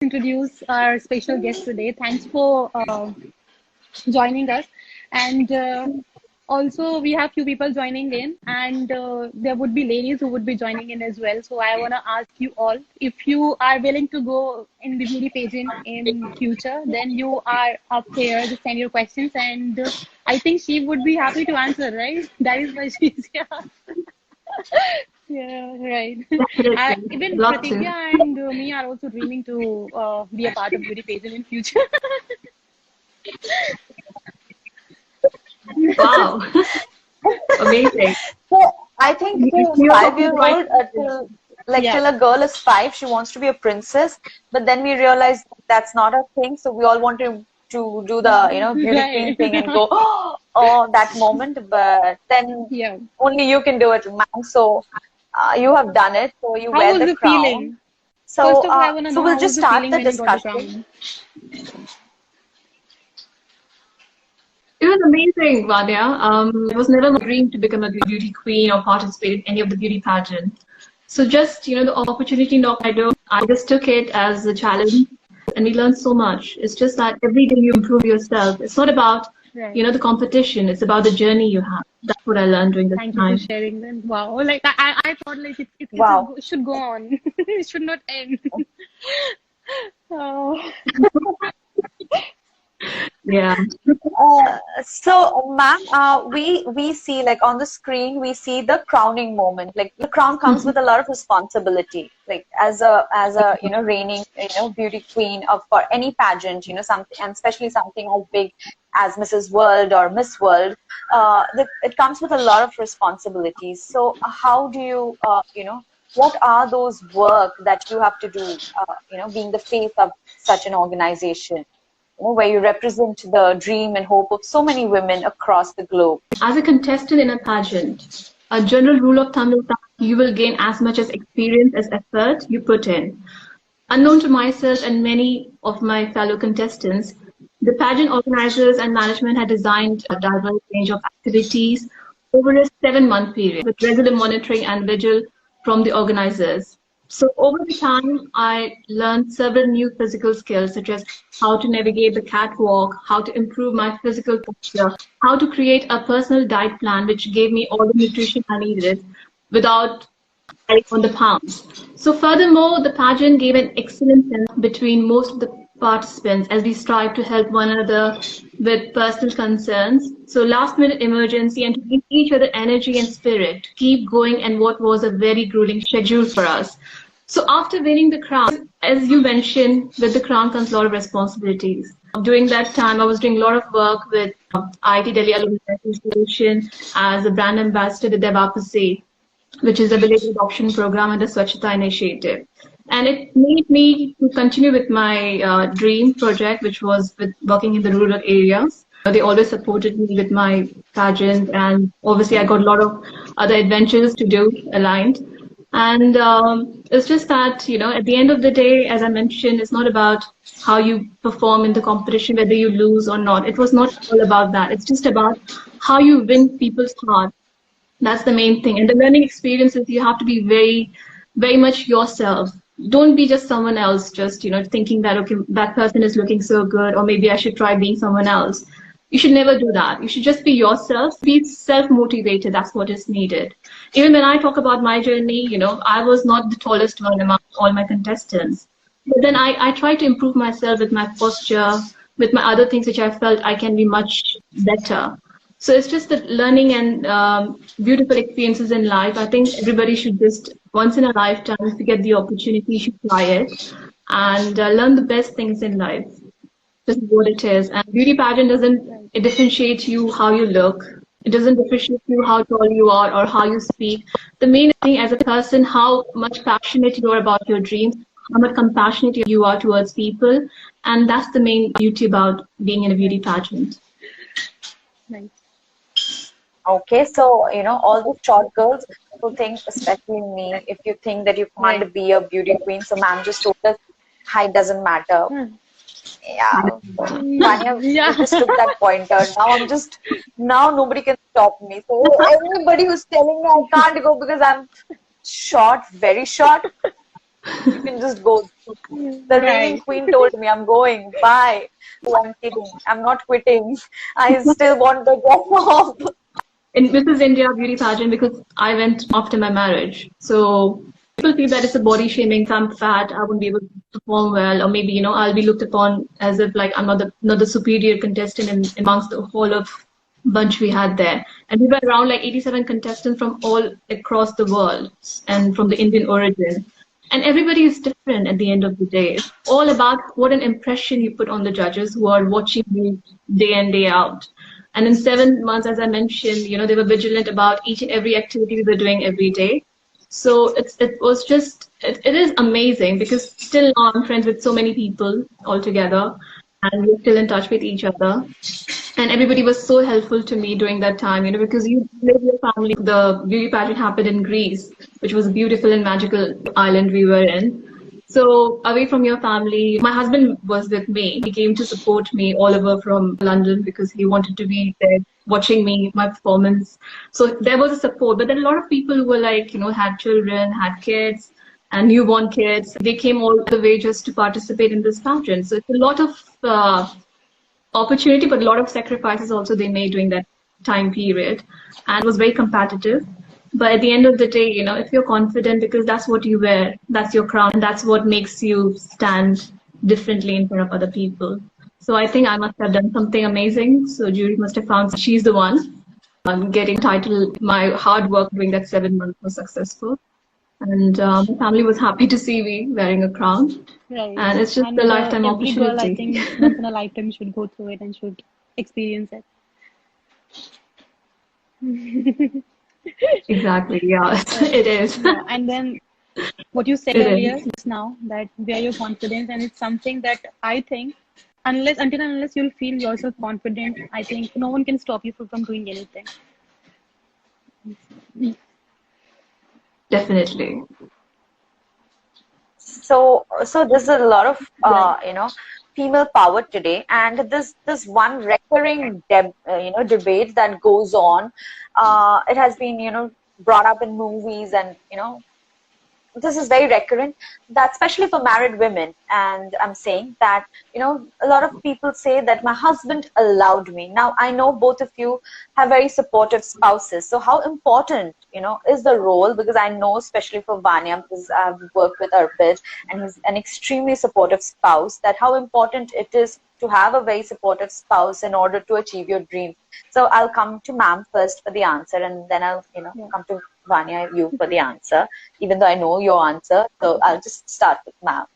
introduce our special guest today. Thanks for joining us. And also, we have few people joining in, and there would be ladies who would be joining in as well. So I want to ask you all, if you are willing to go in the beauty pageant in future, then you are up here to send your questions, and I think she would be happy to answer, right? That is why she's here. Yeah, right. Even Pratigya and me are also dreaming to be a part of beauty pageant in future. Wow. Amazing. So I think till 5-year-old, till a girl is 5, she wants to be a princess. But then we realize that's not a thing. So we all want to do the beauty queen thing and go, oh, that moment. But then only you can do it, ma'am. So you have done it. So you wear the crown. Feeling? So so we'll just start the discussion. It was amazing, Vanya. It was never my dream to become a beauty queen or participate in any of the beauty pageant. So just, the opportunity knocked my door. I just took it as a challenge, and we learned so much. It's just that every day you improve yourself. It's not about, the competition. It's about the journey you have. That's what I learned during this time. Thank you for sharing that. Wow. Like, I thought like it should go on. It should not end. Oh. Yeah. So, ma'am, we see, like, on the screen, we see the crowning moment. Like, the crown comes with a lot of responsibility. Like, as a reigning beauty queen for any pageant, something, and especially something as big as Mrs. World or Miss World, it comes with a lot of responsibilities. So, how do you what are those work that you have to do? Being the face of such an organization, where you represent the dream and hope of so many women across the globe. As a contestant in a pageant, a general rule of thumb is that you will gain as much as experience as effort you put in. Unknown to myself and many of my fellow contestants, the pageant organizers and management had designed a diverse range of activities over a 7-month period with regular monitoring and vigil from the organizers. So over the time, I learned several new physical skills, such as how to navigate the catwalk, how to improve my physical posture, how to create a personal diet plan, which gave me all the nutrition I needed without adding on the pounds. So furthermore, the pageant gave an excellent sense between most of the participants as we strive to help one another with personal concerns. So last-minute emergency and to give each other energy and spirit to keep going and what was a very grueling schedule for us. So after winning the crown, as you mentioned, with the crown comes a lot of responsibilities. During that time, I was doing a lot of work with IIT Delhi Alumni Association as a brand ambassador to Devapase, which is a village adoption program and the Swachhata initiative. And it made me to continue with my dream project, which was with working in the rural areas. They always supported me with my pageant, and obviously I got a lot of other adventures to do aligned. And it's just that, at the end of the day, as I mentioned, it's not about how you perform in the competition, whether you lose or not. It was not all about that. It's just about how you win people's heart. That's the main thing. And the learning experiences, you have to be very, very much yourself. Don't be just someone else, just, thinking that, okay, that person is looking so good, or maybe I should try being someone else. You should never do that. You should just be yourself, be self-motivated. That's what is needed. Even when I talk about my journey, I was not the tallest one among all my contestants. But then I tried to improve myself with my posture, with my other things which I felt I can be much better. So it's just that learning and beautiful experiences in life. I think everybody should just, once in a lifetime, if you get the opportunity, you should try it and learn the best things in life. This is what it is. And beauty pageant doesn't differentiate you how you look. It doesn't differentiate you how tall you are or how you speak. The main thing as a person, how much passionate you are about your dreams, how much compassionate you are towards people. And that's the main beauty about being in a beauty pageant. Nice. Okay, so, all the short girls who think, especially me, if you think that you can't be a beauty queen, so ma'am just told us height doesn't matter. Yeah, Vanya just took that pointer. Now nobody can stop me. So everybody who's telling me I can't go because I'm short, very short, You can just go. The reigning Right. queen told me, I'm going. Bye. Oh, I'm kidding. I'm not quitting. I still want the job. In Mrs. India beauty pageant, because I went after my marriage. So people feel that it's a body shaming. If I'm fat, I won't be able to perform well, or maybe, I'll be looked upon as if like I'm not the superior contestant amongst the whole of bunch we had there. And we were around like 87 contestants from all across the world and from the Indian origin. And everybody is different at the end of the day. It's all about what an impression you put on the judges who are watching you day in, day out. And in 7 months, as I mentioned, they were vigilant about each and every activity we were doing every day. So it is amazing because still now I'm friends with so many people all together and we're still in touch with each other. And everybody was so helpful to me during that time, because you live your family. The beauty pageant happened in Greece, which was a beautiful and magical island we were in. So away from your family, my husband was with me. He came to support me all over from London because he wanted to be there watching me, my performance. So there was a support. But then a lot of people who were like, had children, had kids and newborn kids. They came all the way just to participate in this pageant. So it's a lot of opportunity, but a lot of sacrifices also they made during that time period. And it was very competitive. But at the end of the day, if you're confident, because that's what you wear, that's your crown, and that's what makes you stand differently in front of other people. So I think I must have done something amazing. So jury must have found she's the one. Getting title, my hard work during that 7 months was successful. And my family was happy to see me wearing a crown. Right. And it's just And a lifetime every opportunity. girl, I think, once in a lifetime should go through it and should experience it. Exactly, yeah, it is. Yeah. And then what you said It earlier is. just now, that where your confidence, and it's something that I think unless you'll feel yourself confident, I think no one can stop you from doing anything. Definitely. So there's a lot of Right. female power today, and this one recurring debate that goes on. It has been brought up in movies, and this is very recurrent, that especially for married women. And I'm saying that a lot of people say that my husband allowed me. Now I know both of you have very supportive spouses, so how important is the role? Because I know, especially for Vanya, because I've worked with Arpit and he's an extremely supportive spouse, that how important it is to have a very supportive spouse in order to achieve your dream. So I'll come to ma'am first for the answer, and then I'll Yeah. come to Vanya, you for the answer, even though I know your answer. So I'll just start with ma'am.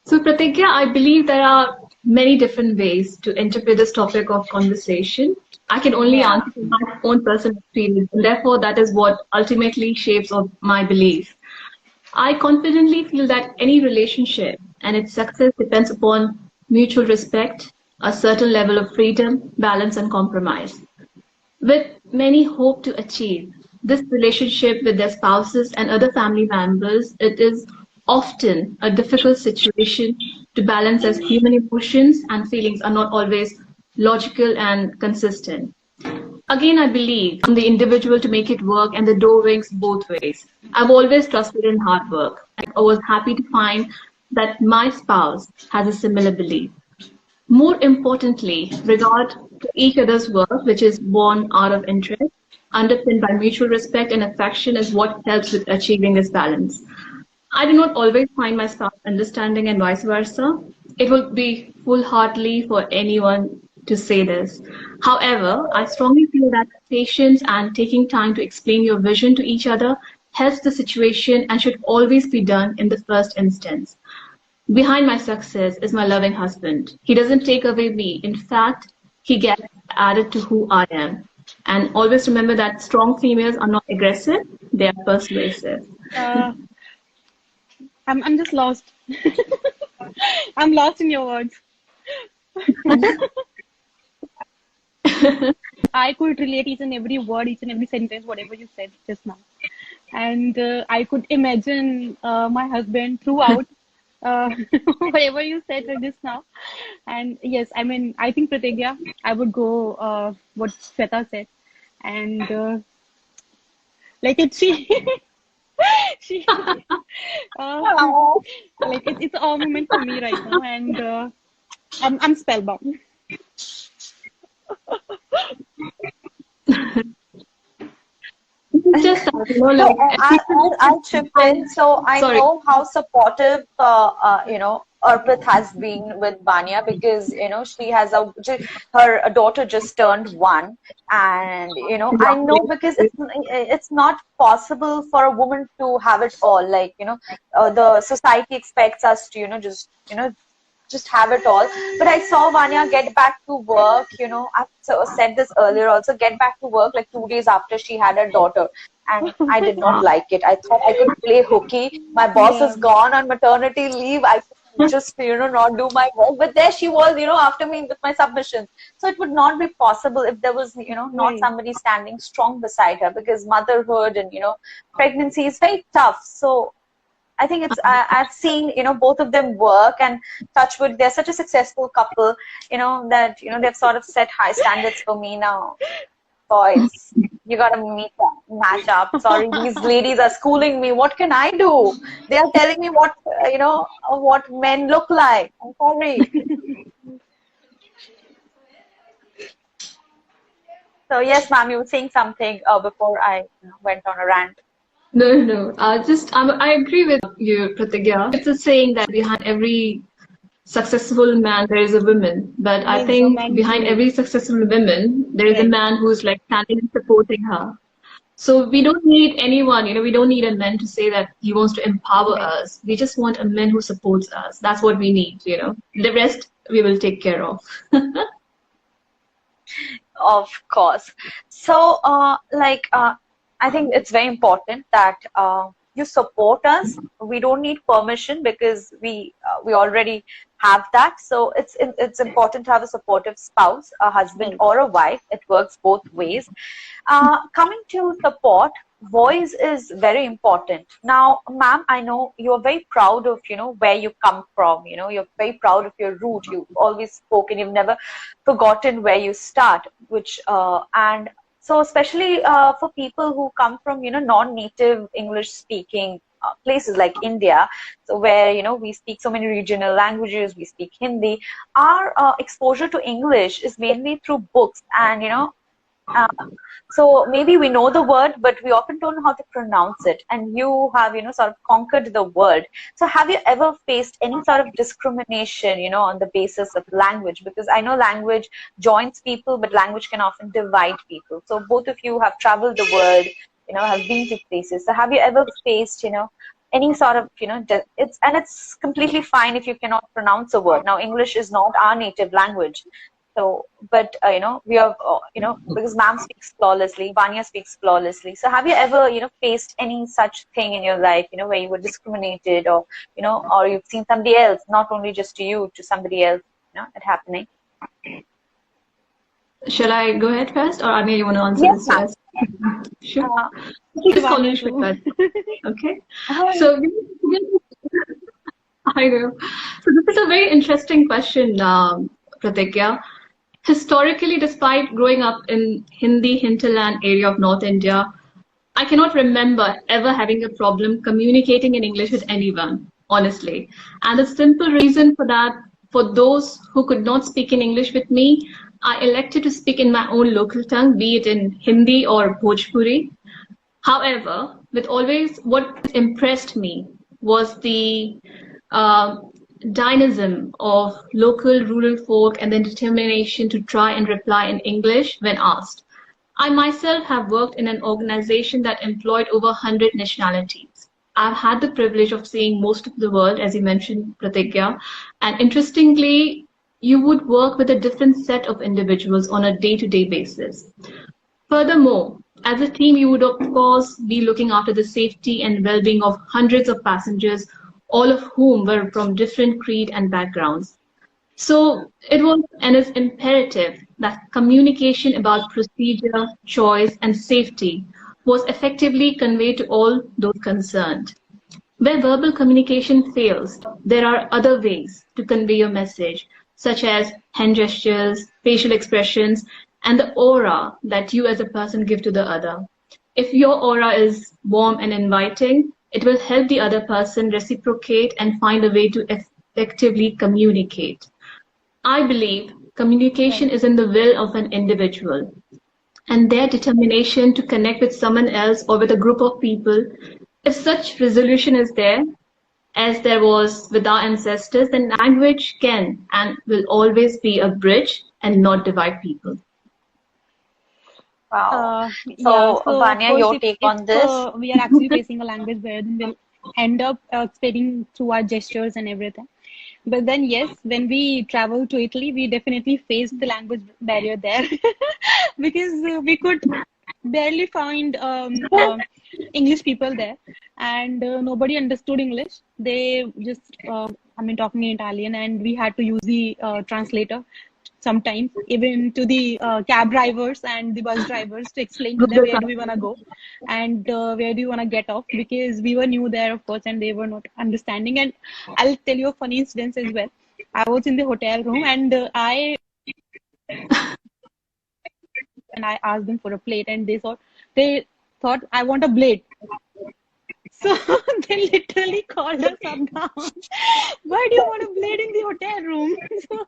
So Pratigya, I believe there are many different ways to interpret this topic of conversation. I can only Yeah. answer from my own personal experience, and therefore that is what ultimately shapes of my belief. I confidently feel that any relationship and its success depends upon mutual respect, a certain level of freedom, balance, and compromise. With many hope to achieve this relationship with their spouses and other family members, it is often a difficult situation to balance, as human emotions and feelings are not always logical and consistent. Again, I believe on the individual to make it work, and the door rings both ways. I've always trusted in hard work. I was happy to find that my spouse has a similar belief. More importantly, regard to each other's work, which is born out of interest, underpinned by mutual respect and affection, is what helps with achieving this balance. I do not always find my spouse understanding and vice versa. It would be foolhardy for anyone to say this. However, I strongly feel that patience and taking time to explain your vision to each other helps the situation and should always be done in the first instance. Behind my success is my loving husband. He doesn't take away me. In fact, he gets added to who I am. And always remember that strong females are not aggressive, they are persuasive. I'm just lost. I'm lost in your words. I could relate each and every word, each and every sentence, whatever you said just now. And I could imagine my husband throughout whatever you said just now. And yes, I mean, I think Pratigya, I would go what Shweta said. And like it's she. She, Oh. like it's a moment for me right now, and I'm spellbound. It's just that, So like, I'll chip in. So I sorry. know how supportive, Arpit has been with Vanya because, her daughter just turned 1. And, I know because it's not possible for a woman to have it all. Like, the society expects us to, just have it all. But I saw Vanya get back to work, I've said this earlier also, get back to work like 2 days after she had her daughter. And I did not like it. I thought I could play hooky. My boss Yeah, is gone on maternity leave. I could just, not do my work. But there she was, after me with my submissions. So it would not be possible if there was, not right. somebody standing strong beside her, because motherhood and, pregnancy is very tough. So I think I've seen, both of them work, and touch wood, they're such a successful couple, that, they've sort of set high standards for me now. Boys, you gotta match up. Sorry, these ladies are schooling me. What can I do? They are telling me what men look like. I'm sorry. So yes, ma'am, you were saying something before I went on a rant. No. I agree with you, Pratigya. It's a saying that behind every successful man there is a woman, but I There's a think man behind too. every successful woman there is a Right. man who's like standing and supporting her. So we don't need anyone, we don't need a man to say that he wants to empower Right. us. We just want a man who supports us. That's what we need. The rest we will take care of. Of course. So, I think it's very important that you support us. We don't need permission because we already have that. So it's important to have a supportive spouse, a husband Right. or a wife. It works both ways. Coming to support, voice is very important. Now, ma'am, I know you're very proud of, where you come from. You're very proud of your root. You've always spoken. You've never forgotten where you start, and so especially for people who come from, non-native English speaking places like India, so where, we speak so many regional languages, we speak Hindi, our exposure to English is mainly through books, and, uh, so maybe we know the word, but we often don't know how to pronounce it. And you have, sort of conquered the world. So have you ever faced any sort of discrimination, on the basis of language? Because I know language joins people, but language can often divide people. So both of you have traveled the world, have been to places. So have you ever faced, any sort of, it's completely fine if you cannot pronounce a word. Now, English is not our native language. So, but we have, because ma'am speaks flawlessly, Vanya speaks flawlessly. So, have you ever, faced any such thing in your life, where you were discriminated, or, or you've seen somebody else, not only just to you, to somebody else, it happening? Shall I go ahead first, or Anya, you want to answer Yes, this ma'am. first? Sure. Uh, Just call Vanya me too. Shweta. Okay. hi. So, I know. So this is a very interesting question, Pratigya. Historically, despite growing up in Hindi hinterland area of North India, I cannot remember ever having a problem communicating in English with anyone, honestly. And the simple reason for that, for those who could not speak in English with me, I elected to speak in my own local tongue, be it in Hindi or Bhojpuri. However, with always what impressed me was the uh, dynamism of local rural folk and the determination to try and reply in English when asked. I myself have worked in an organization that employed over 100 nationalities. I've had the privilege of seeing most of the world, as you mentioned, Pratigya, and interestingly, you would work with a different set of individuals on a day-to-day basis. Furthermore, as a team, you would of course be looking after the safety and well-being of hundreds of passengers, all of whom were from different creed and backgrounds. So it was and is imperative that communication about procedure, choice, and safety was effectively conveyed to all those concerned. Where verbal communication fails, there are other ways to convey your message, such as hand gestures, facial expressions, and the aura that you as a person give to the other. If your aura is warm and inviting, it will help the other person reciprocate and find a way to effectively communicate. I believe communication is in the will of an individual, and their determination to connect with someone else or with a group of people. If such resolution is there, as there was with our ancestors, then language can and will always be a bridge and not divide people. Wow. Yeah, So, so of Vanya, course, your if, take if on this? we are actually facing a language barrier, then we'll end up spreading through our gestures and everything. But then, yes, when we travel to Italy, we definitely faced the language barrier there because we could barely find English people there, and nobody understood English. They just, talking in Italian, and we had to use the translator sometimes, even to the cab drivers and the bus drivers, to explain to them where do we want to go and where do you want to get off, because we were new there, of course, and they were not understanding. And I'll tell you a funny incident as well. I was in the hotel room, and I asked them for a plate, and they thought I want a blade. So they literally called us up down. Why do you want a blade in the hotel room? So,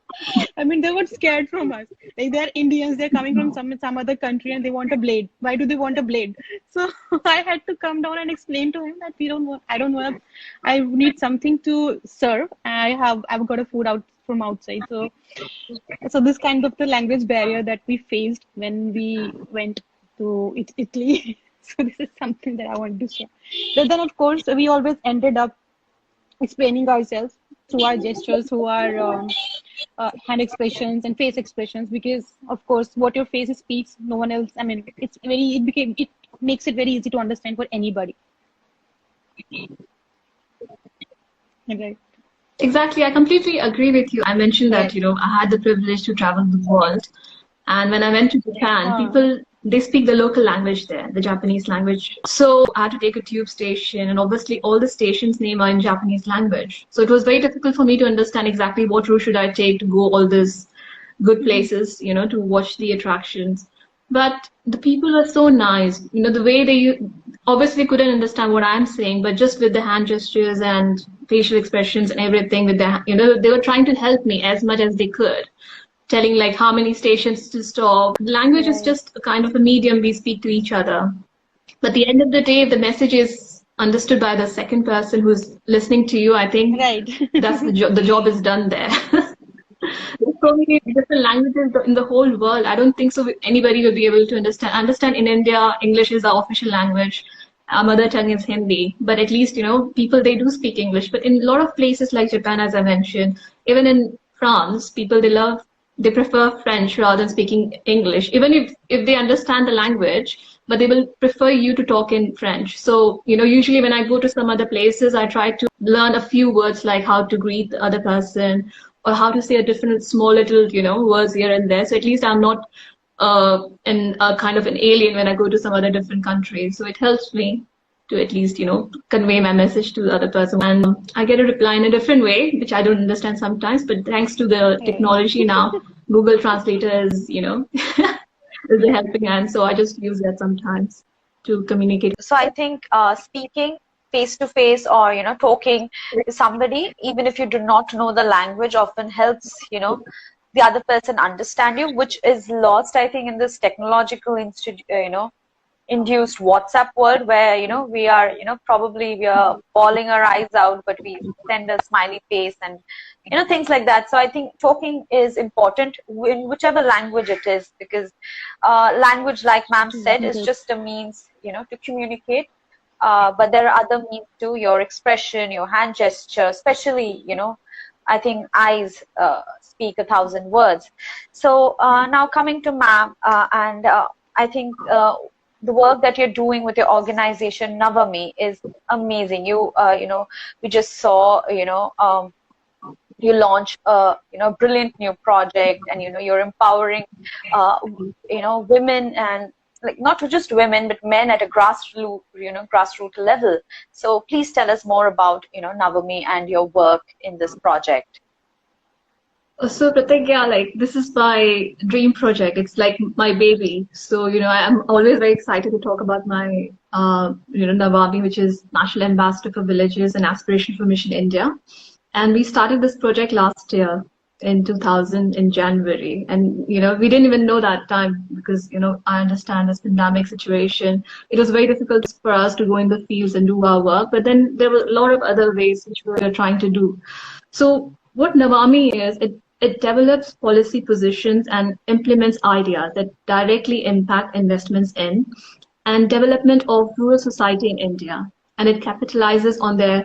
they were scared from us. Like, they're Indians, they're coming from some other country, and they want a blade. Why do they want a blade? So I had to come down and explain to him that I need something to serve. I've got a food out from outside. So this kind of the language barrier that we faced when we went to Italy. So this is something that I wanted to share. But then, of course, we always ended up explaining ourselves through our gestures, through our hand expressions and face expressions, because, of course, what your face speaks, no one else. It makes it very easy to understand for anybody. Okay. Exactly, I completely agree with you. I mentioned that, I had the privilege to travel the world. And when I went to Japan, people, they speak the local language there, the Japanese language. So I had to take a tube station, and obviously all the stations' name are in Japanese language. So it was very difficult for me to understand exactly what route should I take to go all these good places, to watch the attractions. But the people are so nice, the way they obviously couldn't understand what I'm saying, but just with the hand gestures and facial expressions and everything with the, they were trying to help me as much as they could, telling like how many stations to stop. Language is just a kind of a medium we speak to each other. But at the end of the day, if the message is understood by the second person who's listening to you, I think that's the job is done there. There's so many different languages in the whole world. I don't think so anybody will be able to understand. In India, English is our official language. Our mother tongue is Hindi. But at least, people, they do speak English. But in a lot of places like Japan, as I mentioned, even in France, people, they prefer French rather than speaking English, even if they understand the language, but they will prefer you to talk in French. So, usually when I go to some other places, I try to learn a few words like how to greet the other person or how to say a different small little, words here and there. So at least I'm not in a kind of an alien when I go to some other different country. So it helps me to at least, convey my message to the other person. And I get a reply in a different way, which I don't understand sometimes, but thanks to the technology now, Google Translator is, is a helping hand. So I just use that sometimes to communicate. So I think speaking face to face or, talking to somebody, even if you do not know the language, often helps, the other person understand you, which is lost, I think, in this technological induced WhatsApp world where, we are, probably we are bawling our eyes out, but we send a smiley face and, things like that. So I think talking is important in whichever language it is, because language, like ma'am said, is just a means, to communicate. But there are other means too, your expression, your hand gesture, especially, I think eyes speak 1,000 words. So now coming to ma'am, and I think the work that you're doing with your organization NAVAMI is amazing. You we just saw you launch a brilliant new project, and you're empowering women, and like not just women but men at a grassroots level. So please tell us more about NAVAMI and your work in this project. So Pratigya, like this is my dream project. It's like my baby. So, I'm always very excited to talk about my, NAVAMI, which is National Ambassador for Villages and Aspiration for Mission India. And we started this project last year in 2000 in January. And, we didn't even know that time because, I understand this pandemic situation. It was very difficult for us to go in the fields and do our work. But then there were a lot of other ways which we were trying to do. So what NAVAMI is, it develops policy positions and implements ideas that directly impact investments in and development of rural society in India. And it capitalizes on their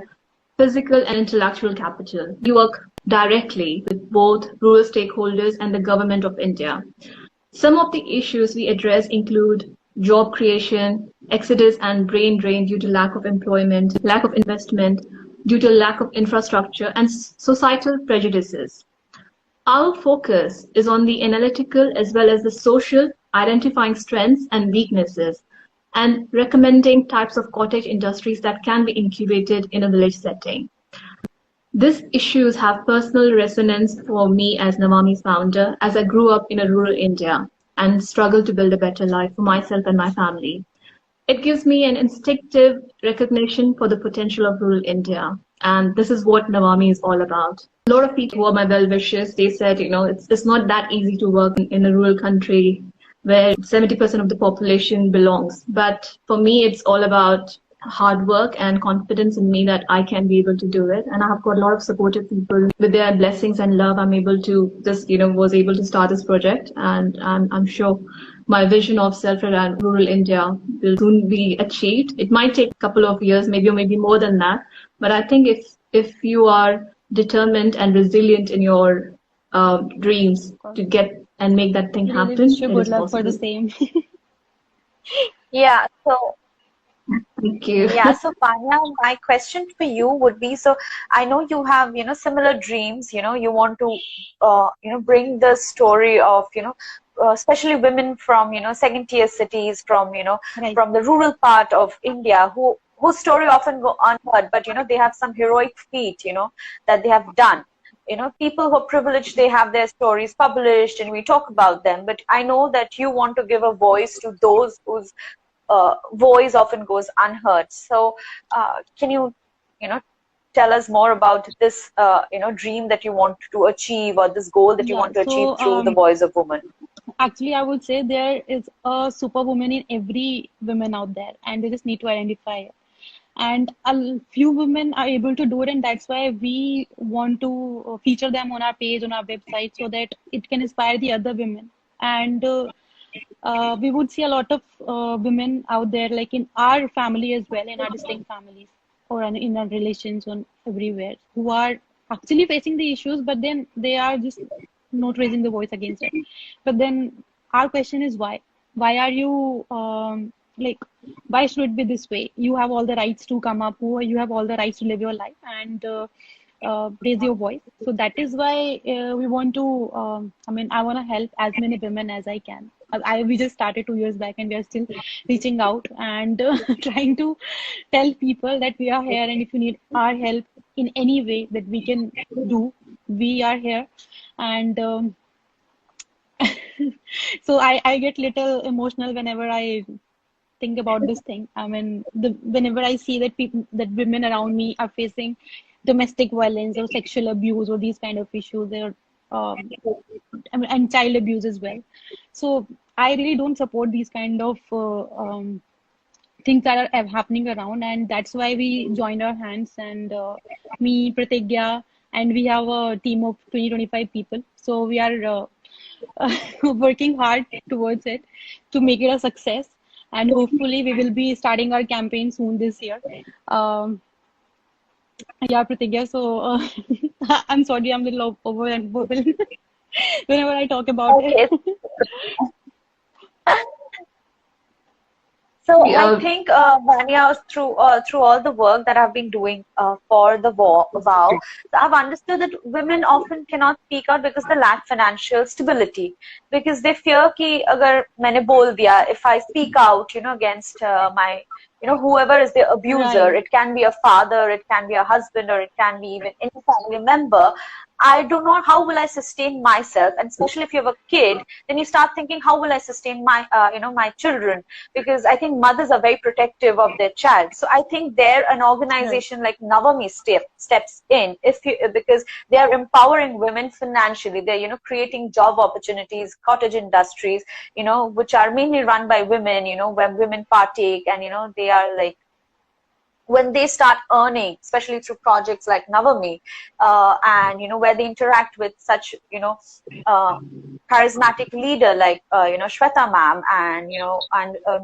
physical and intellectual capital. We work directly with both rural stakeholders and the government of India. Some of the issues we address include job creation, exodus and brain drain due to lack of employment, lack of investment, due to lack of infrastructure, and societal prejudices. Our focus is on the analytical as well as the social, identifying strengths and weaknesses, and recommending types of cottage industries that can be incubated in a village setting. These issues have personal resonance for me as NAVAMI's founder, as I grew up in a rural India and struggled to build a better life for myself and my family. It gives me an instinctive recognition for the potential of rural India. And this is what NAVAMI is all about. A lot of people who are my well-wishers, they said, it's not that easy to work in a rural country where 70% of the population belongs. But for me, it's all about hard work and confidence in me that I can be able to do it. And I have got a lot of supportive people with their blessings and love. I'm able to was able to start this project. And I'm sure my vision of self-reliant rural India will soon be achieved. It might take a couple of years, maybe or maybe more than that. But I think if you are determined and resilient in your dreams to get and make that thing happen, good luck for the same. Yeah. So. Thank you. Yeah, so Vanya, my question for you would be, so I know you have, similar dreams, you want to, bring the story of, especially women from, second tier cities, from, Right. from the rural part of India whose story often go unheard, but, they have some heroic feat, that they have done. People who are privileged, they have their stories published and we talk about them. But I know that you want to give a voice to those whose voice often goes unheard. So can you, tell us more about this, dream that you want to achieve, or this goal that you want to achieve through the voice of women? Actually, I would say there is a superwoman in every woman out there, and they just need to identify it. And a few women are able to do it, and that's why we want to feature them on our page, on our website, so that it can inspire the other women. And we would see a lot of women out there, like in our family as well, in our distinct families, or in our relations, on everywhere, who are actually facing the issues, but then they are just not raising the voice against it. But then our question is why? Why are you why should it be this way? You have all the rights to come up, you have all the rights to live your life and raise your voice. So that is why we want to, I want to help as many women as I can. We just started 2 years back, and we are still reaching out and trying to tell people that we are here, and if you need our help in any way that we can do, we are here. And so I get little emotional whenever I think about this thing. Whenever I see that women around me are facing domestic violence or sexual abuse or these kind of issues, and child abuse as well. So I really don't support these kind of things that are happening around, and that's why we joined our hands, and me, Pratigya, and we have a team of 20-25 people. So we are working hard towards it to make it a success, and hopefully we will be starting our campaign soon this year. Yeah, Pratigya. So I'm sorry, I'm a little overwhelmed whenever I talk about it. So I think, Vanya, through all the work that I've been doing for the vow, I've understood that women often cannot speak out because they lack financial stability, because they fear कि अगर मैंने बोल दिया, if I speak out, against my whoever is the abuser, Right. it can be a father, it can be a husband, or it can be even any family member. I don't know how will I sustain myself, and especially if you have a kid, then you start thinking, how will I sustain my, my children? Because I think mothers are very protective of their child. So I think there an Right. organization like NAVAMI steps in, because they are empowering women financially. They're creating job opportunities, cottage industries, which are mainly run by women. Where women partake, and they are like, when they start earning, especially through projects like NAVAMI, and where they interact with such uh, charismatic leader like Shweta ma'am, and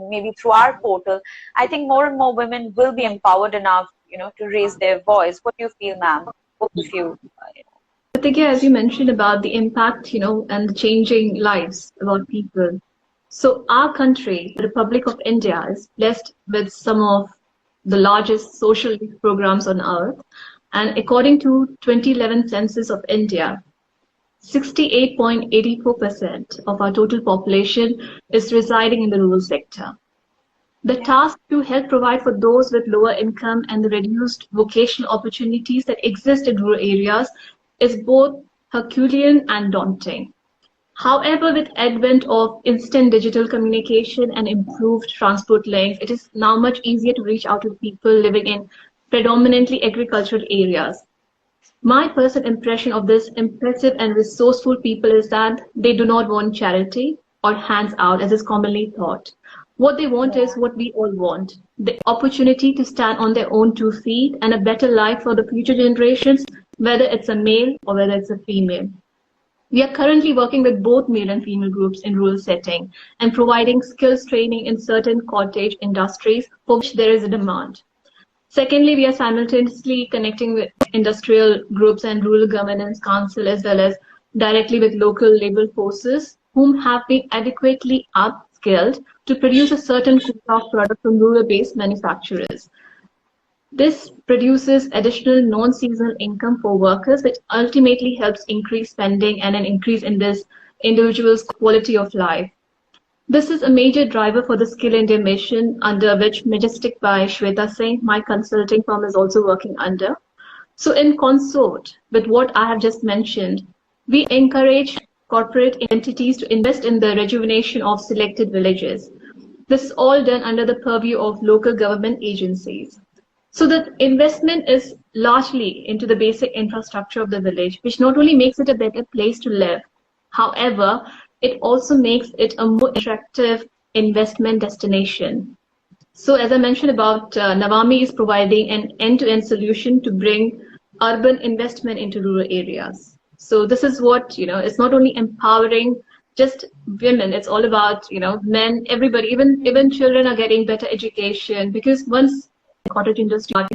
maybe through our portal, I think more and more women will be empowered enough to raise their voice. What do you feel, ma'am? Both of you. Pratigya, as you mentioned about the impact, and the changing lives about people. So our country, the Republic of India, is blessed with some of the largest social relief programs on earth. And according to 2011 census of India, 68.84% of our total population is residing in the rural sector. The task to help provide for those with lower income and the reduced vocational opportunities that exist in rural areas is both Herculean and daunting. However, with advent of instant digital communication and improved transport links, it is now much easier to reach out to people living in predominantly agricultural areas. My personal impression of this impressive and resourceful people is that they do not want charity or hands out as is commonly thought. What they want is what we all want, the opportunity to stand on their own 2 feet and a better life for the future generations, whether it's a male or whether it's a female. We are currently working with both male and female groups in rural setting and providing skills training in certain cottage industries for which there is a demand. Secondly, we are simultaneously connecting with industrial groups and rural governance council as well as directly with local labor forces whom have been adequately upskilled to produce a certain quota of product from rural-based manufacturers. This produces additional non-seasonal income for workers, which ultimately helps increase spending and an increase in this individual's quality of life. This is a major driver for the Skill India mission, under which Majestic by Shweta Singh, my consulting firm, is also working under. So in consort with what I have just mentioned, we encourage corporate entities to invest in the rejuvenation of selected villages. This is all done under the purview of local government agencies. So the investment is largely into the basic infrastructure of the village, which not only makes it a better place to live, however, it also makes it a more attractive investment destination. So as I mentioned about NAVAMI is providing an end-to-end solution to bring urban investment into rural areas. So this is what, it's not only empowering just women, it's all about, men, everybody, even children are getting better education, because once cottage industry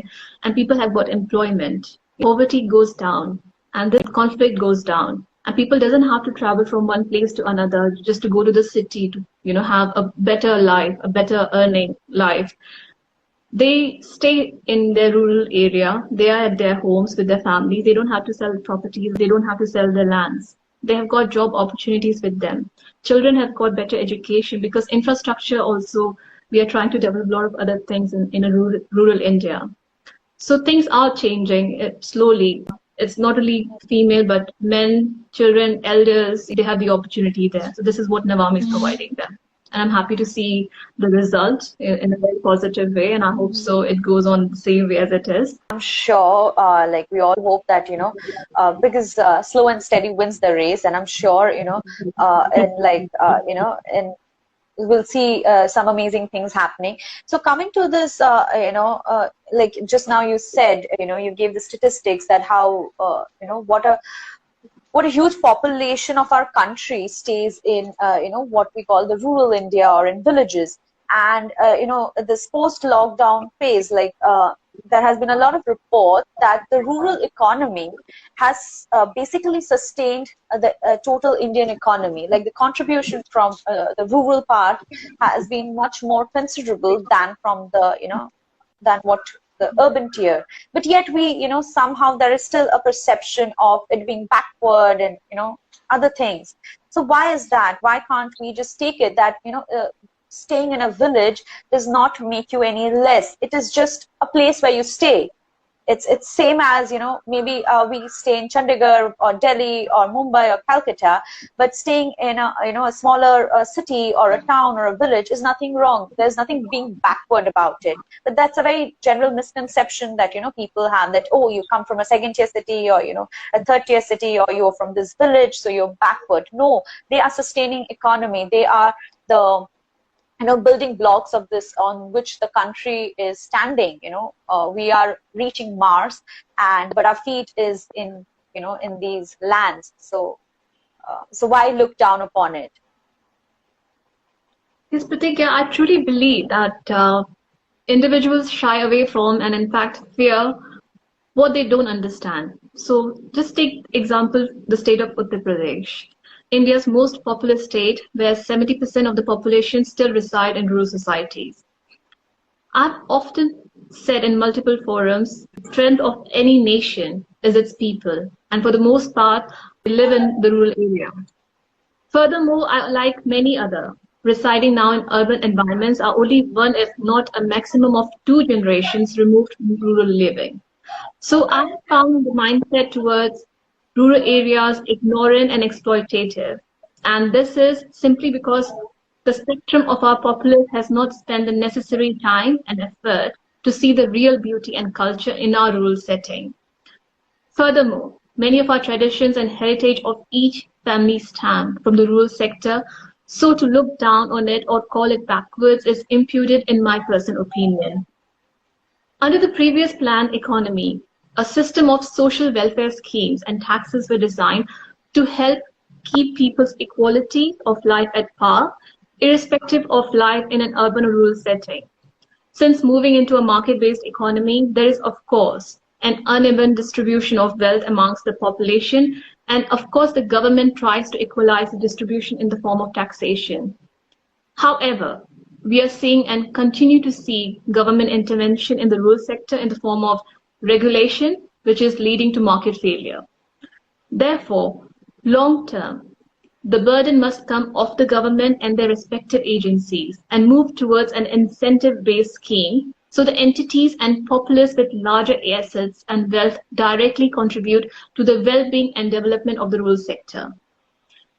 and people have got employment, poverty goes down and the conflict goes down, and people doesn't have to travel from one place to another just to go to the city to have a better life, a better earning life. They stay in their rural area, they are at their homes with their families, they don't have to sell properties, they don't have to sell their lands, they have got job opportunities with them. Children have got better education, because infrastructure also, we are trying to develop a lot of other things in a rural India. So things are changing slowly. It's not only female, but men, children, elders, they have the opportunity there. So this is what NAVAMI is providing them. And I'm happy to see the result in a very positive way. And I hope so it goes on the same way as it is. I'm sure, like we all hope that, because slow and steady wins the race. And I'm sure, and we'll see some amazing things happening. So coming to this, like just now you said, you gave the statistics that how, what a huge population of our country stays in, what we call the rural India or in villages. And, this post-lockdown phase, like there has been a lot of reports that the rural economy has basically sustained the total Indian economy. Like the contribution from the rural part has been much more considerable than from the, than what the urban tier. But yet we, somehow there is still a perception of it being backward and, other things. So why is that? Why can't we just take it that, staying in a village does not make you any less. It is just a place where you stay. It's same as, you know, maybe we stay in Chandigarh or Delhi or Mumbai or Calcutta, but staying in a, you know, a smaller city or a town or a village is nothing wrong. There's nothing being backward about it. But that's a very general misconception that, you know, people have, that, oh, you come from a second tier city, or, you know, a third tier city, or you're from this village, so you're backward. No, they are sustaining economy. They are the, you know, building blocks of this on which the country is standing. You know, we are reaching Mars, and but our feet is in, you know, in these lands. So so why look down upon it? Yes, Pratigya, I truly believe that individuals shy away from and in fact fear what they don't understand. So just take example, the state of Uttar Pradesh, India's most populous state, where 70% of the population still reside in rural societies. I've often said in multiple forums, the strength of any nation is its people, and for the most part, we live in the rural area. Furthermore, like many other, residing now in urban environments are only one, if not a maximum of two generations removed from rural living. So I have found the mindset towards rural areas ignorant and exploitative. And this is simply because the spectrum of our populace has not spent the necessary time and effort to see the real beauty and culture in our rural setting. Furthermore, many of our traditions and heritage of each family stem from the rural sector, so to look down on it or call it backwards is imputed in my personal opinion. Under the previous planned economy, a system of social welfare schemes and taxes were designed to help keep people's equality of life at par, irrespective of life in an urban or rural setting. Since moving into a market-based economy, there is, of course, an uneven distribution of wealth amongst the population, and of course, the government tries to equalize the distribution in the form of taxation. However, we are seeing and continue to see government intervention in the rural sector in the form of regulation, which is leading to market failure. Therefore, long term, the burden must come off the government and their respective agencies and move towards an incentive-based scheme so the entities and populace with larger assets and wealth directly contribute to the well-being and development of the rural sector.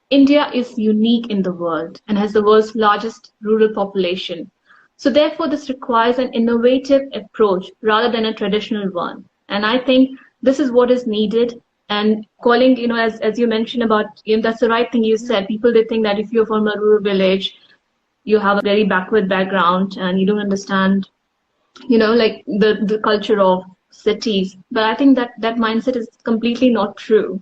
India is unique in the world and has the world's largest rural population. So therefore, this requires an innovative approach rather than a traditional one. And I think this is what is needed. And calling, you know, as you mentioned about, you know, that's the right thing you said. People, they think that if you're from a rural village, you have a very backward background and you don't understand, you know, like the culture of cities. But I think that that mindset is completely not true.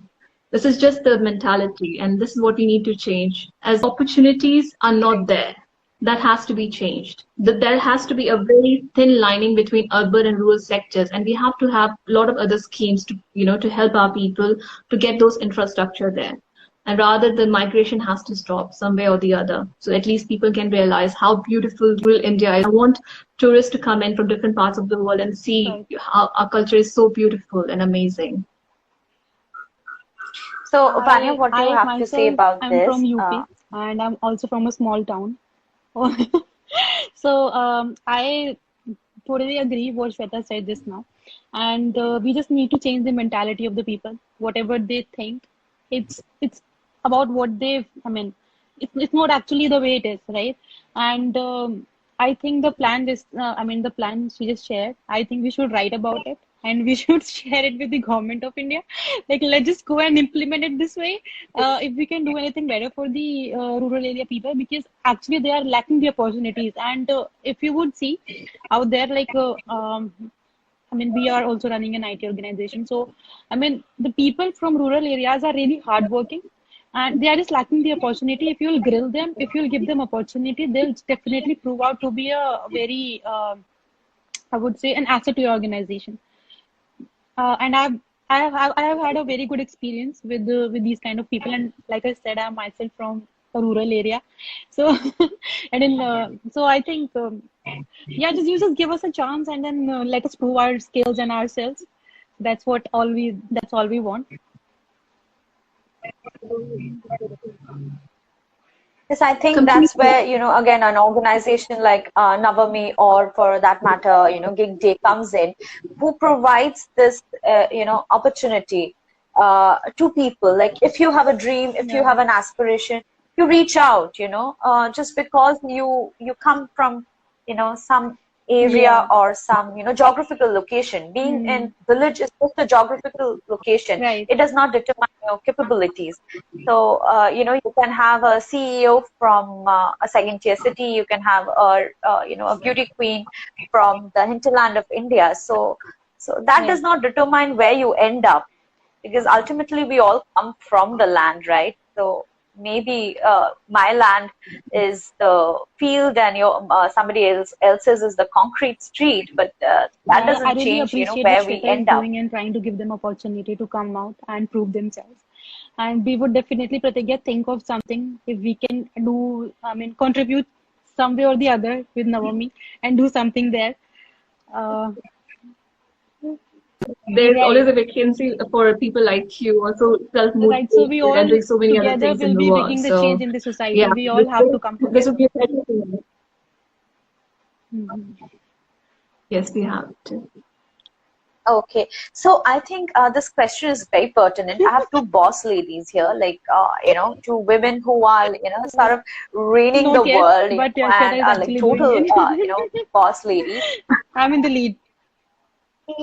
This is just the mentality, and this is what we need to change. As opportunities are not there, that has to be changed. There has to be a very thin lining between urban and rural sectors, and we have to have a lot of other schemes to, you know, to help our people to get those infrastructure there. And rather, the migration has to stop some way or the other. So at least people can realize how beautiful rural India is. I want tourists to come in from different parts of the world and see how our culture is so beautiful and amazing. So, Vanya, what do you have to say about this? I'm from UP, and I'm also from a small town. So I totally agree what Shweta said just now, and we just need to change the mentality of the people. Whatever they think, it's about what they. I mean, it's not actually the way it is, right? And I think the plan is. The plan she just shared. I think we should write about it. And we should share it with the government of India. Like, let's just go and implement it this way. If we can do anything better for the rural area people, because actually they are lacking the opportunities. And if you would see out there, like, we are also running an IT organization. So, the people from rural areas are really hardworking. And they are just lacking the opportunity. If you'll grill them, if you'll give them opportunity, they'll definitely prove out to be a very, I would say, an asset to your organization. And I have had a very good experience with these kind of people, and like I said, I'm myself from a rural area, so so I think you just give us a chance, and then let us prove our skills and ourselves. That's all we want. Yes, I think that's where, again, an organization like NAVAMI, or for that matter, Gig Day comes in, who provides this, opportunity to people. Like, if you have a dream, if you have an aspiration, you reach out, just because you come from, some area or some, geographical location. Being in village is just a geographical location. Right. It does not determine your capabilities. So, you can have a CEO from a second-tier city. You can have a beauty queen from the hinterland of India. So that does not determine where you end up, because ultimately we all come from the land, right? So maybe my land is the field, and your somebody else's is the concrete street, but that doesn't I really change, appreciate where what we Shweta end is up. doing and trying to give them opportunity to come out and prove themselves. And we would definitely, Pratigya, think of something if we can do, contribute some way or the other with NAVAMI and do something there. There's Right. always a vacancy for people like you, also Right. So we self-motivated all and doing so many other together things in will the be world. making the So change in the society. yeah, We all have to come this would together. be a pleasure for me. Mhm. Yes, we have to. Okay, so I think this question is very pertinent. I have two boss ladies here, like two women who are sort of reigning the Not yet, world, but yeah, and Shweta is are like actually doing total it. boss ladies. I'm in the lead.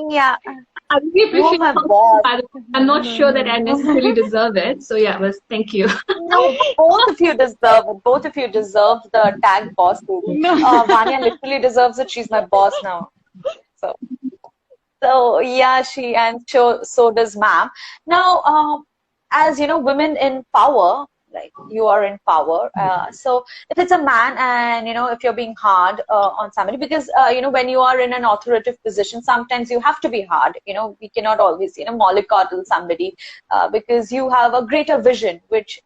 Yeah, I really you are appreciate my how boss. I'm not No, sure that I no. necessarily deserve it. So yeah, but thank you. No, both of you deserve it. Both of you deserve the tag boss lady. No. Vanya literally deserves it. She's my boss now. So, so yeah, so does ma'am. Now, as women in power, like you are in power. So if it's a man, and if you're being hard on somebody, because when you are in an authoritative position, sometimes you have to be hard. We cannot always mollycoddle somebody, because you have a greater vision, which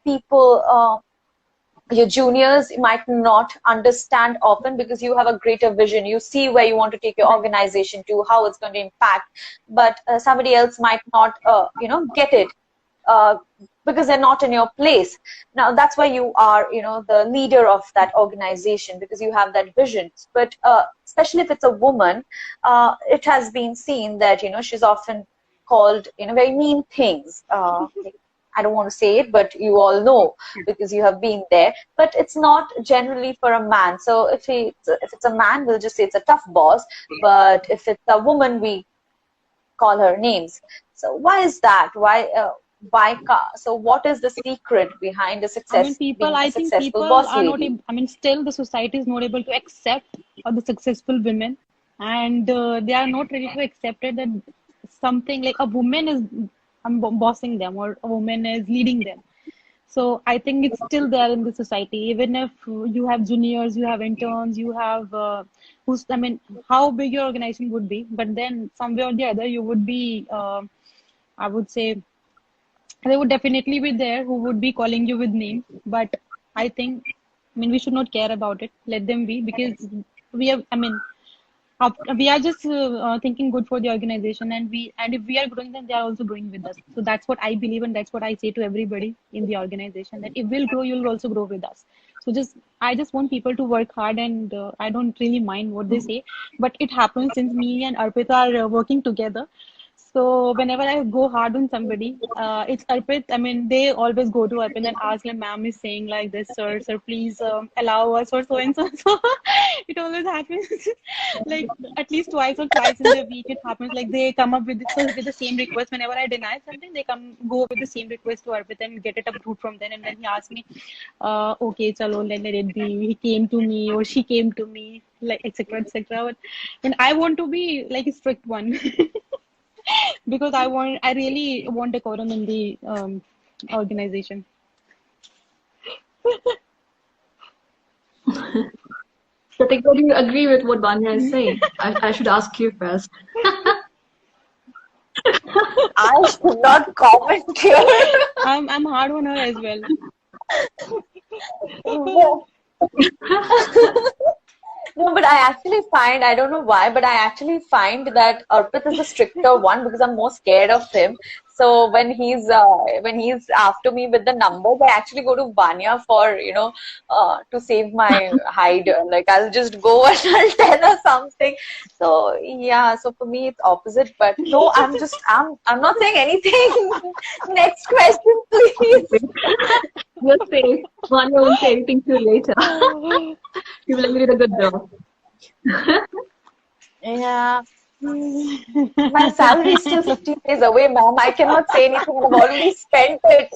people. Your juniors might not understand often, because you have a greater vision. You see where you want to take your organization to, how it's going to impact, but somebody else might not get it, because they're not in your place. Now that's why you are the leader of that organization, because you have that vision. But especially if it's a woman, it has been seen that she's often called very mean things, like, I don't want to say it, but you all know, because you have been there. But it's not generally for a man. So if it's a man, we'll just say it's a tough boss. But if it's a woman, we call her names. So why is that? So what is the secret behind the success, being a I think successful people boss are not lady? able, still the society is not able to accept the successful women, and they are not ready to accept it that something like a woman is bossing them, or a woman is leading them. So I think it's still there in the society, even if you have juniors, you have interns, you have how big your organization would be, but then somewhere or the other you would be, I would say, they would definitely be there who would be calling you with names. But I think, we should not care about it. Let them be, because we have, we are just thinking good for the organization, and if we are growing, then they are also growing with us. So that's what I believe, and that's what I say to everybody in the organization, that if we'll grow, you'll also grow with us. So I just want people to work hard, and I don't really mind what they say, but it happens since me and Arpita are working together. So whenever I go hard on somebody, it's Arpit. They always go to Arpit and ask, like, ma'am is saying like this, sir, please allow us, or so and so. So it always happens, like at least twice in the week. It happens like they come up with the same request. Whenever I deny something, they go with the same request to Arpit and get it approved from then. And then he asks me, okay, chalo, let it be. He came to me, or she came to me, like etc. etc. But and I want to be like a strict one. Because I really want decorum in the organization. Pratigya, do you agree with what Vanya is saying? I should ask you first. I should not comment here. I'm hard on her as well. No, but I actually find, I don't know why, but I actually find that Arpit is the stricter one, because I'm more scared of him. So when he's after me with the numbers, I actually go to Vanya for to save my hide. Like I'll just go and I'll tell her something. So yeah, so for me it's opposite. But no, I'm not saying anything. Next question, please. You're safe. One won't say anything to you later. You will did a good job. Yeah. My salary is still 15 days away, ma'am. I cannot say anything. I've already spent it.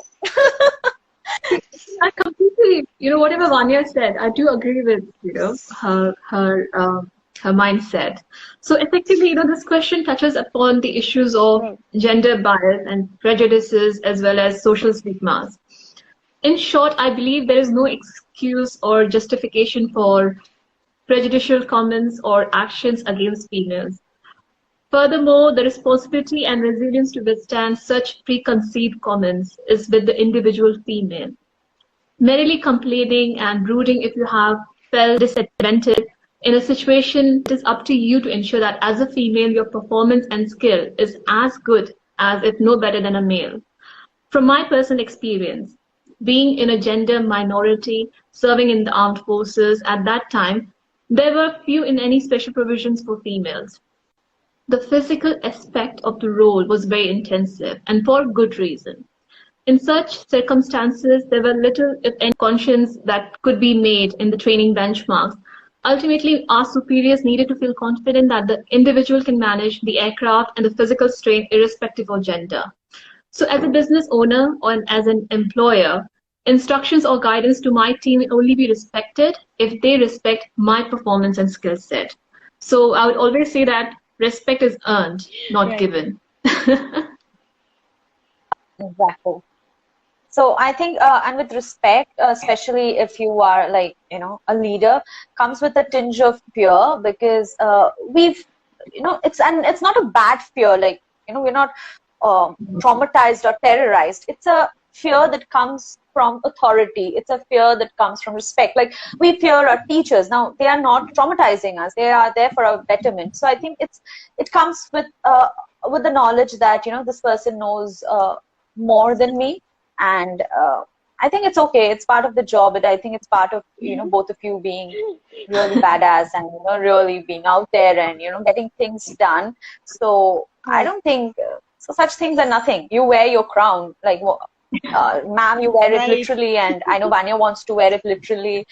I completely, whatever Vanya said, I do agree with, her mindset. So effectively, this question touches upon the issues of gender bias and prejudices as well as social stigmas. In short, I believe there is no excuse or justification for prejudicial comments or actions against females. Furthermore, the responsibility and resilience to withstand such preconceived comments is with the individual female. Merely complaining and brooding if you have felt disadvantaged in a situation, it is up to you to ensure that as a female, your performance and skill is as good as, if no better than, a male. From my personal experience, being in a gender minority, serving in the armed forces at that time, there were few in any special provisions for females. The physical aspect of the role was very intensive, and for good reason. In such circumstances, there were little, if any, concessions that could be made in the training benchmarks. Ultimately, our superiors needed to feel confident that the individual can manage the aircraft and the physical strain irrespective of gender. So as a business owner or as an employer, instructions or guidance to my team will only be respected if they respect my performance and skill set. So I would always say that respect is earned, not given. Exactly. So I think, and with respect, especially if you are like, a leader, comes with a tinge of fear, because it's not a bad fear. Like, we're not traumatized or terrorized. It's a fear that comes from authority. It's a fear that comes from respect. Like, we fear our teachers. Now, they are not traumatizing us. They are there for our betterment. So I think it comes with the knowledge that, this person knows more than me. And I think it's okay. It's part of the job. But I think it's part of, both of you being really badass and, really being out there and, getting things done. So I don't think, so such things are nothing. You wear your crown. Like, ma'am, you wear it literally. And I know Vanya wants to wear it literally.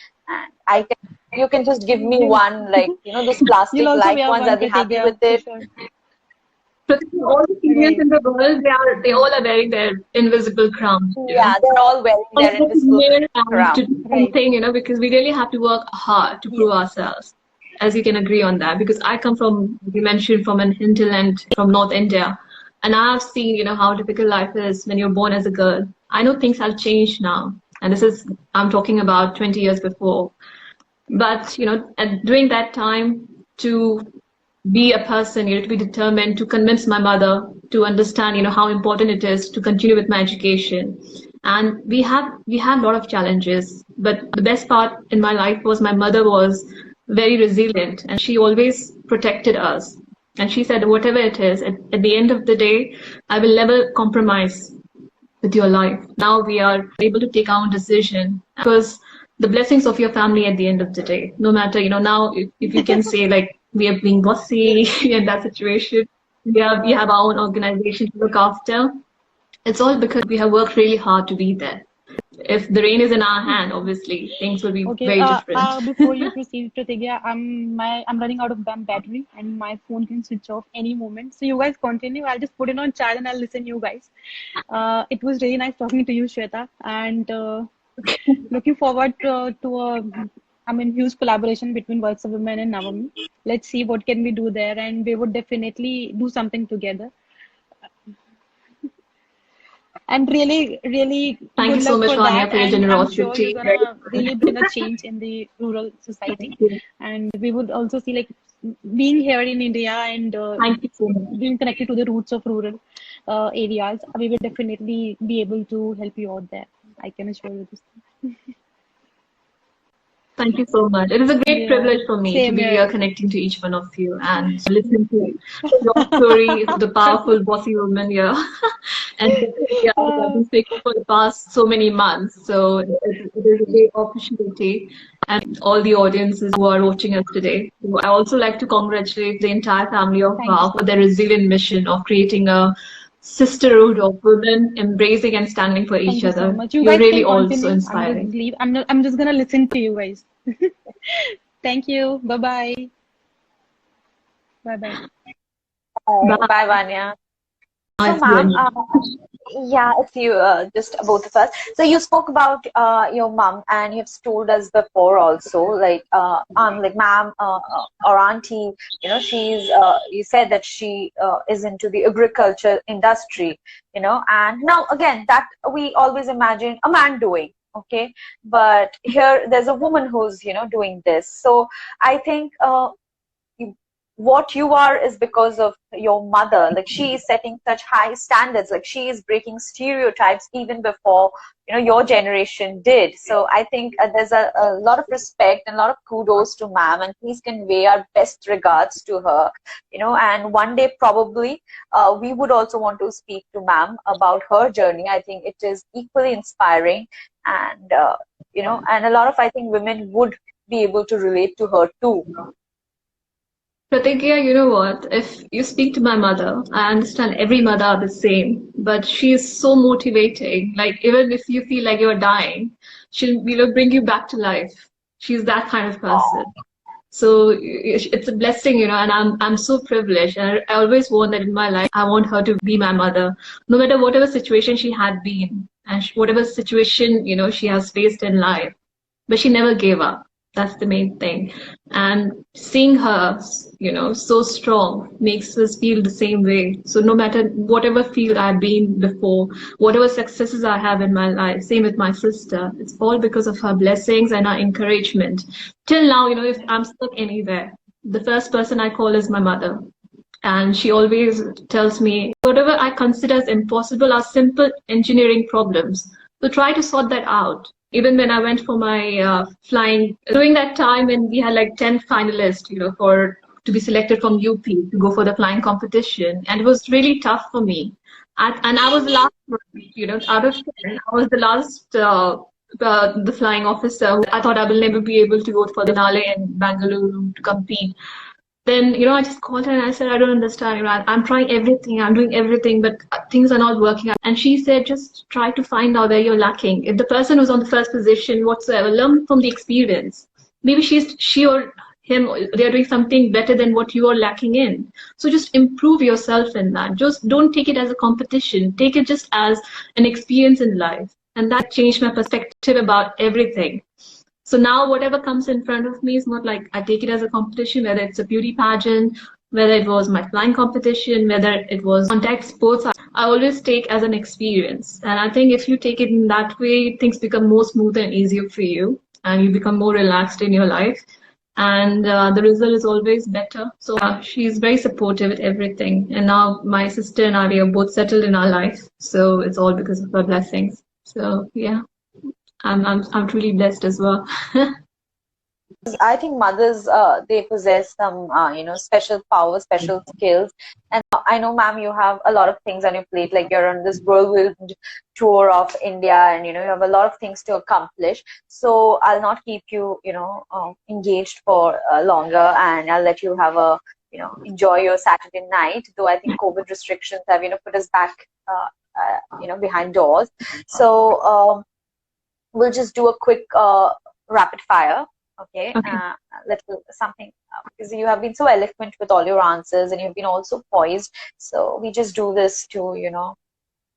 And you can just give me one, like, those plastic light ones. I'll be happy with it. Sure. All the females in the world, they all are wearing their invisible crowns. Yeah, they're all wearing their invisible crown. To do something, because we really have to work hard to prove ourselves. As you can agree on that, because I come from, you mentioned, from an hinterland from North India, and I have seen, how difficult life is when you're born as a girl. I know things have changed now, and I'm talking about 20 years before. But, during that time, to be a person, to be determined, to convince my mother to understand, how important it is to continue with my education. And we had a lot of challenges, but the best part in my life was my mother was very resilient, and she always protected us. And she said, whatever it is, at the end of the day, I will never compromise with your life. Now we are able to take our own decision, because the blessings of your family at the end of the day, no matter, now if you can say, like, we are being bossy in that situation, we have our own organization to look after. It's all because we have worked really hard to be there. If the rain is in our hand, obviously things will be very different. Before you proceed, Pratigya, I'm running out of battery and my phone can switch off any moment. So you guys continue. I'll just put it on charge and I'll listen to you guys. It was really nice talking to you, Shweta, and looking forward to huge collaboration between Voice of Women and NAVAMI. Let's see what can we do there, and we would definitely do something together. And really, really thank you so much, Vanya, for your generosity. I'm sure you're gonna really bring a change in the rural society. And we would also see, like, being here in India and thank you so much. Being connected to the roots of rural areas, we will definitely be able to help you out there. I can assure you this. Thank you so much. It is a great Yeah, privilege for me to same be here here. connecting to each one of you and listen to your story, the powerful, bossy woman here. And yeah, I've Uh, been speaking for the past so many months. So it is a great opportunity and all the audiences who are watching us today. So I also like to congratulate the entire family of Thank you VOW so for much. their resilient mission of creating a sisterhood of women embracing and standing for Thank each you so other. much. You You're guys really can all so continue. I'm just inspiring. leave. I'm just gonna listen to you guys. Thank you. Bye bye. Bye bye. Bye. Bye, Vanya. So, It's you ma'am, and you. yeah, it's you, just both of us. So you spoke about your mom, and you've told us before also, like ma'am or auntie, you said that she is into the agriculture industry, and now again that we always imagine a man doing. Okay, but here there's a woman who's doing this. So I think what you are is because of your mother. Like, she is setting such high standards, like she is breaking stereotypes even before your generation did. So I think there's a lot of respect and a lot of kudos to ma'am, and please convey our best regards to her. And one day probably we would also want to speak to ma'am about her journey. I think it is equally inspiring, and and a lot of, I think, women would be able to relate to her too. Pratigya, you know what? If you speak to my mother, I understand every mother are the same, but she is so motivating. Like, even if you feel like you're dying, she'll, bring you back to life. She's that kind of person. So it's a blessing, and I'm so privileged. And I always want that in my life. I want her to be my mother, no matter whatever situation she had been and whatever situation, she has faced in life. But she never gave up. That's the main thing. And seeing her, so strong makes us feel the same way. So no matter whatever field I've been before, whatever successes I have in my life, same with my sister, it's all because of her blessings and her encouragement. Till now, if I'm stuck anywhere, the first person I call is my mother. And she always tells me, whatever I consider as impossible are simple engineering problems. So try to sort that out. Even when I went for my flying, during that time when we had like 10 finalists, for to be selected from UP to go for the flying competition. And it was really tough for me. And I was the last one, out of 10, I was the last the flying officer. I thought I will never be able to go for the Nale and Bangalore to compete. Then, I just called her and I said, I don't understand. I'm trying everything, I'm doing everything, but things are not working out. And she said, just try to find out where you're lacking. If the person who's on the first position, whatsoever, learn from the experience. Maybe she or him, they're doing something better than what you are lacking in. So just improve yourself in that. Just don't take it as a competition. Take it just as an experience in life. And that changed my perspective about everything. So now whatever comes in front of me is not like I take it as a competition, whether it's a beauty pageant, whether it was my flying competition, whether it was contact sports, I always take as an experience. And I think if you take it in that way, things become more smooth and easier for you, and you become more relaxed in your life. And the result is always better. So she's very supportive with everything. And now my sister and I, we are both settled in our life. So it's all because of her blessings. So yeah. I'm truly blessed as well. I think mothers, they possess some, special power, special skills. And I know, ma'am, you have a lot of things on your plate. Like, you're on this whirlwind tour of India, and you have a lot of things to accomplish. So I'll not keep you, engaged for longer, and I'll let you have a, enjoy your Saturday night. Though I think COVID restrictions have, put us back, behind doors. So we'll just do a quick rapid fire. Okay, Okay. little something, because you have been so eloquent with all your answers, and you've been also poised. So we just do this to,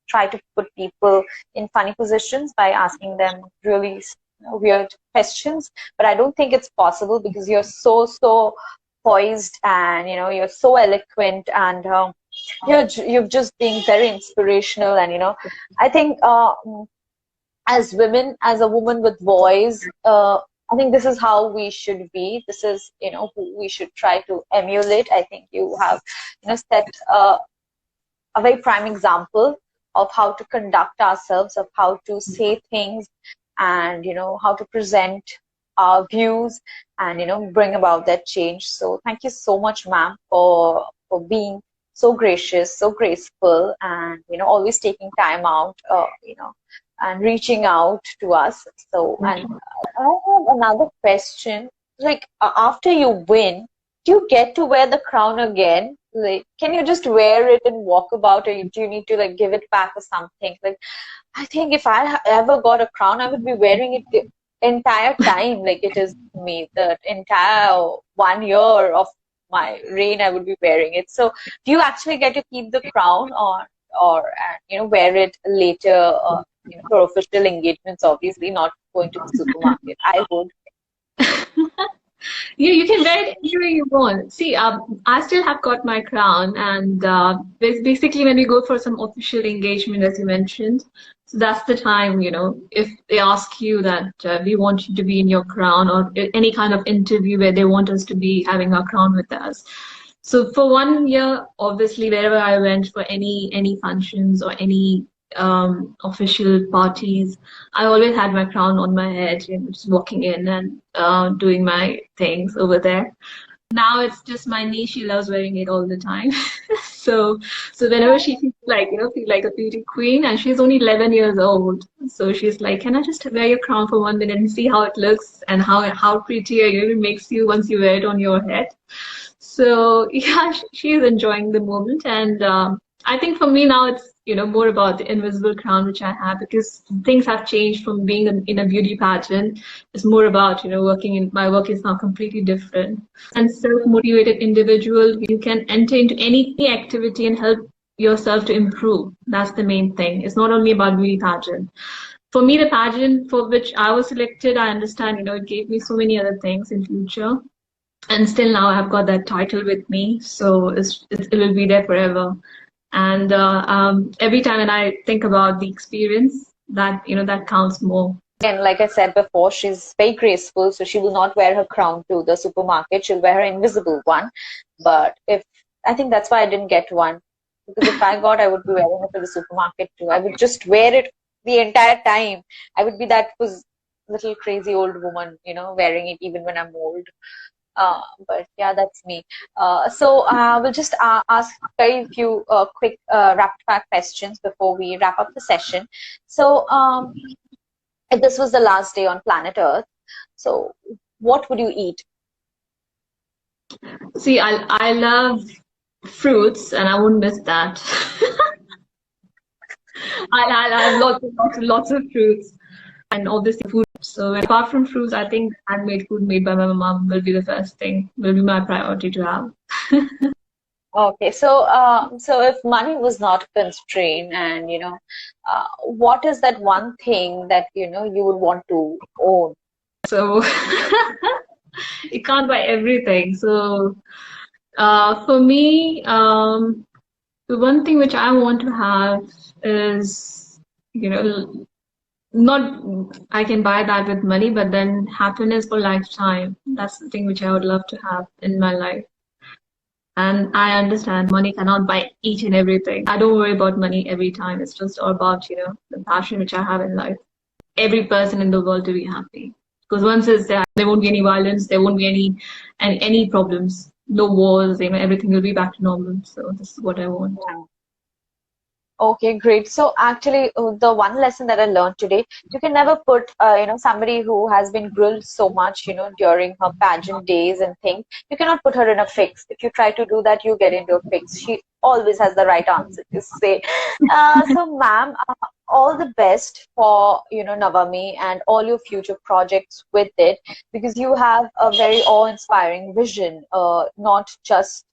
try to put people in funny positions by asking them really weird questions. But I don't think it's possible, because you're so poised, and you're so eloquent, and you've just been very inspirational. And I think as women, as a woman with voice, I think this is how we should be. This is, who we should try to emulate. I think you have, set a very prime example of how to conduct ourselves, of how to say things, and, how to present our views and, bring about that change. So thank you so much, ma'am, for being so gracious, so graceful, and, always taking time out, and reaching out to us. So, and I have another question. Like, after you win, do you get to wear the crown again? Like, can you just wear it and walk about, or do you need to like give it back or something? Like, I think if I ever got a crown, I would be wearing it the entire time. Like it is me, the entire 1 year of my reign, I would be wearing it. So, do you actually get to keep the crown, or wear it later, for official engagements? Obviously, not going to the supermarket. I would. You can wear it anywhere you want. See, I still have got my crown, and basically when we go for some official engagement, as you mentioned, so that's the time, if they ask you that we want you to be in your crown, or any kind of interview where they want us to be having our crown with us. So for 1 year, obviously, wherever I went for any functions or any official parties, I always had my crown on my head, just walking in and doing my things over there. Now it's just my niece; she loves wearing it all the time. so whenever she feels like feel like a beauty queen, and she's only 11 years old, so she's like, "Can I just wear your crown for 1 minute and see how it looks and how pretty it makes you once you wear it on your head?" So yeah, she is enjoying the moment, and I think for me now it's more about the invisible crown which I have, because things have changed from being in a beauty pageant. It's more about my work is now completely different. And self-motivated individual, you can enter into any activity and help yourself to improve. That's the main thing. It's not only about beauty pageant. For me, the pageant for which I was selected, I understand it gave me so many other things in future. And still now I've got that title with me, so it will be there forever. And every time when I think about the experience, that that counts more. And like I said before, she's very graceful, so she will not wear her crown to the supermarket. She'll wear her invisible one. But I think that's why I didn't get one, because if I got, I would be wearing it to the supermarket too. I would just wear it the entire time. I would be that little crazy old woman, wearing it even when I'm old. But yeah, that's me. So we'll just ask very few quick rapid fire questions before we wrap up the session. So if this was the last day on planet Earth, so what would you eat? See, I love fruits, and I wouldn't miss that. I have lots of fruits, and obviously food. So apart from fruits, I think handmade food made by my mom will be the first thing, will be my priority to have. Okay, so if money was not a constraint, and what is that one thing that you would want to own? So you can't buy everything. So for me, the one thing which I want to have is not I can buy that with money, but then happiness for lifetime. That's the thing which I would love to have in my life. And I understand money cannot buy each and everything. I don't worry about money every time. It's just all about, the passion which I have in life. Every person in the world to be happy. Because once it's there, there won't be any violence, there won't be any problems, no wars, everything will be back to normal. So this is what I want. Okay, great. So actually, the one lesson that I learned today, you can never put, somebody who has been grilled so much, during her pageant days and things, you cannot put her in a fix. If you try to do that, you get into a fix. She always has the right answer to say. So, ma'am, all the best for, NAVAMI and all your future projects with it, because you have a very awe-inspiring vision, not just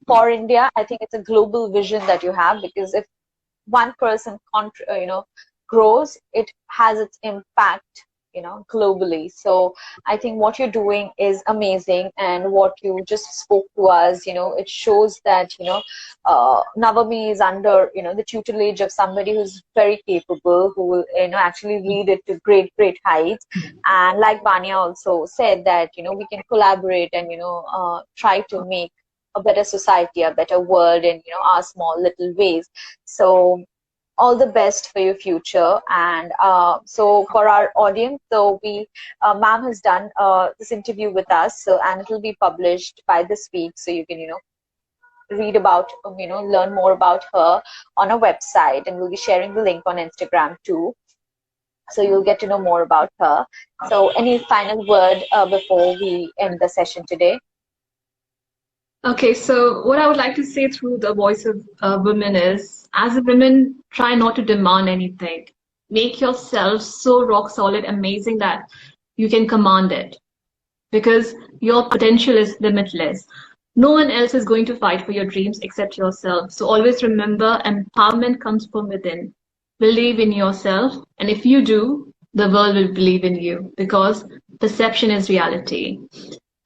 for India. I think it's a global vision that you have, because if one person grows, it has its impact globally. So I think what you're doing is amazing, and what you just spoke to us, it shows that NAVAMI is under the tutelage of somebody who's very capable, who will actually lead it to great heights. And like Vanya also said, that we can collaborate and try to make a better society, a better world in our small little ways. So all the best for your future. And so for our audience, so we ma'am has done this interview with us, so, and it will be published by this week, so you can read about learn more about her on our website, and we'll be sharing the link on Instagram too, so you'll get to know more about her. So any final word before we end the session today? Okay, so what I would like to say through the voice of women is, as a woman, try not to demand anything. Make yourself so rock solid, amazing that you can command it, because your potential is limitless. No one else is going to fight for your dreams except yourself. So always remember, empowerment comes from within. Believe in yourself, and if you do, the world will believe in you, because perception is reality.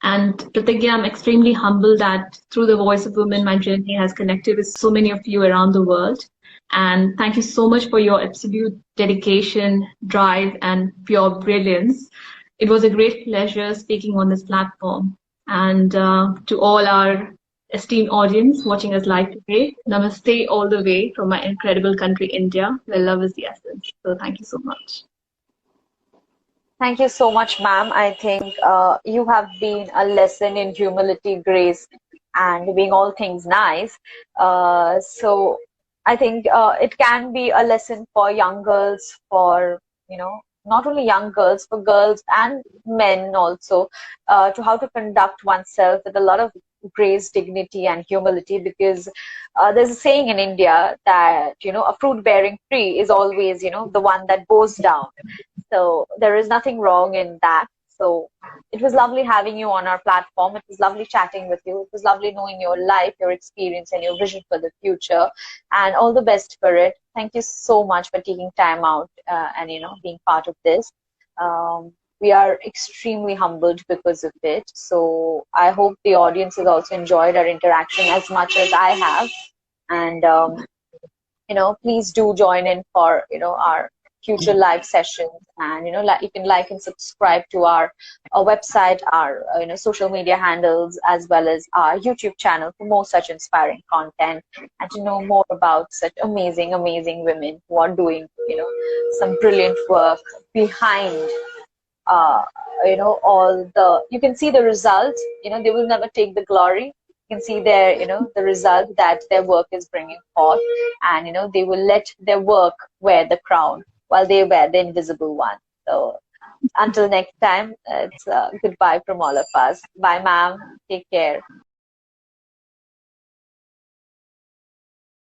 And Pratigya, I'm extremely humbled that through the Voice of Women, my journey has connected with so many of you around the world. And thank you so much for your absolute dedication, drive, and pure brilliance. It was a great pleasure speaking on this platform. And to all our esteemed audience watching us live today, namaste all the way from my incredible country, India, where love is the essence. So thank you so much. Thank you so much, ma'am. I think you have been a lesson in humility, grace, and being all things nice. So I think it can be a lesson for young girls, for, not only young girls, for girls and men also, to how to conduct oneself with a lot of grace, dignity, and humility, because there's a saying in India that, a fruit-bearing tree is always, the one that goes down. So there is nothing wrong in that. So it was lovely having you on our platform. It was lovely chatting with you. It was lovely knowing your life, your experience, and your vision for the future. And all the best for it. Thank you so much for taking time out and being part of this. We are extremely humbled because of it. So I hope the audience has also enjoyed our interaction as much as I have. And please do join in for our future live sessions, and you can like and subscribe to our website, our social media handles, as well as our YouTube channel for more such inspiring content, and to know more about such amazing women who are doing some brilliant work behind all the, you can see the result. They will never take the glory. You can see their the result that their work is bringing forth, and they will let their work wear the crown while they wear the invisible one. So until next time, it's goodbye from all of us. Bye, ma'am. Take care.